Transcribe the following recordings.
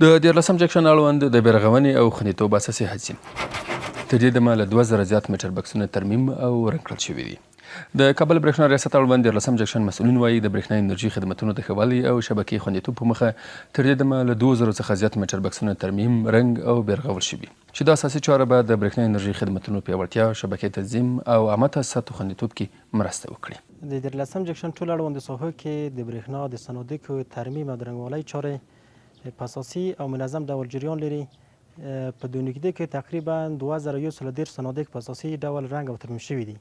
د 14 جکشن اړوند د بیرغونې او خوندیتوب اساسي هڅې تر دې دمه له 2000 زیات میټر بکسونه ترمیم او رنګ کړل شوي دي. د کابل برېښنا ریاست اړوند 14 جکشن مسؤلین وایي د برېښنا انرژي خدمتونو د ښه والي او شبکې خوندیتوب په مخه تر دې دمه له 2000 څخه زیات میټر بکسونه ترمیم، رنګ او بیرغول شوي چې دا اساسي چاره به د برېښنا انرژي خدمتونو پیاوړتیا، شبکې تنظیم او عامه تاسیساتو خوندیتوب کې مرسته وکړي. د 14 جکشن ټول اړوند ساحو کې د برېښنا د صنادیقو ترمیم او د رنګوالۍ چارې په اساسي او منظم ډول جریان لري. په دو نږدې کې تقریبا 2113 صنادیق په اساسي ډول رنګ او ترمیم شوي دي.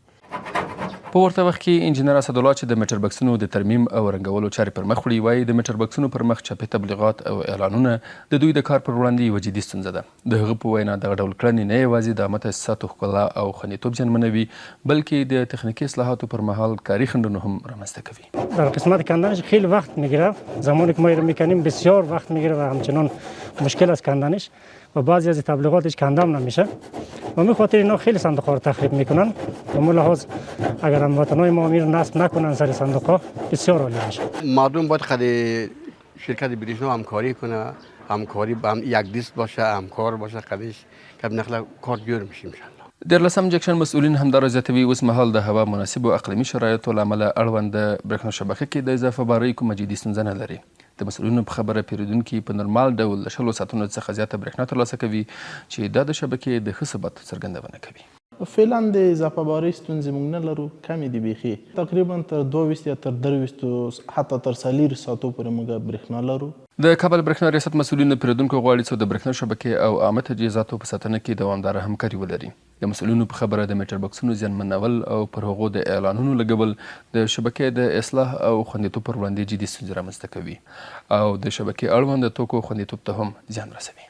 په ورته وخت کې انجینر اسدالله چې د میټر بکسونو د ترمیم او رنګولو چارې پر مخ وړي وایي د میټر بکسونو پر مخ چاپي تبلیغات او اعلانونه د دوی د کار پر وړاندې یوه جدي ستونزه ده. د هغه په وینا دغه ډول کړنې نه یوازې د عامه تاسیساتو ښکلا او خوندیتوب زیانمنوي، بلکې د تخنیکی اصلاحاتو پر مهال کاری خنډونه هم رامنځته کوي. در قسمت کندنش خیلی وقت میگیره، زمانی که ما رو میکنیم بسیار وقت میگیره و همچنان مشکل است کندنش و بعضی از تبلیغاتش کندم نمیشه و به خاطر اینا خیلی صندوق ها رو تخریب میکنن. به مو لحاظ اگر هموطنای ما میرن نصب نکنن سر صندوق ها بسیار عالی میشه. مردم باید خیلی شرکت برېښنا همکاری کنه، همکاری با هم یک دست باشه، همکار باشه، خیلیش که بنخلا کار جور میشه ان شاء الله. 14 جکشن مسؤلین همدارا زیاتوي اوس مهال د هوا مناسب او اقلیمي شرایطو له امله اړوند برېښنا شبکه کې د اضافه بارۍ کومه جدي ستونزه نه لري. د مسؤلینو په خبره پیرودونکي په نورمال ډول له 100 ساعتونو څخه زیاته برېښنا ترلاسه کوي چې دا د شبکې د ښه ثبات څرګندونه کوي. فعلا د اضافه بارۍ ستونزې موږ نه لرو، کمې دي بیخي. تقریبا تر 22 یا تر 23 حتی تر 40 ساعتو پورې موږ برېښنا لرو. د کابل برېښنا ریاست مسؤلینو پیرودونکو غواړي څو د برېښنا شبکې او عامه تجهیزاتو په ساتنه کې دوامداره همکاري ولري. د مسؤلینو په خبره د میټر بکسونو زیانمنول او پر هغو د اعلانونو لګول د شبکې د اصلاح او خوندیتوب پر وړاندې جدي ستونزې رامنځته کوي او د شبکې اړوند توکو خوندیتوب ته هم زیان رسوي.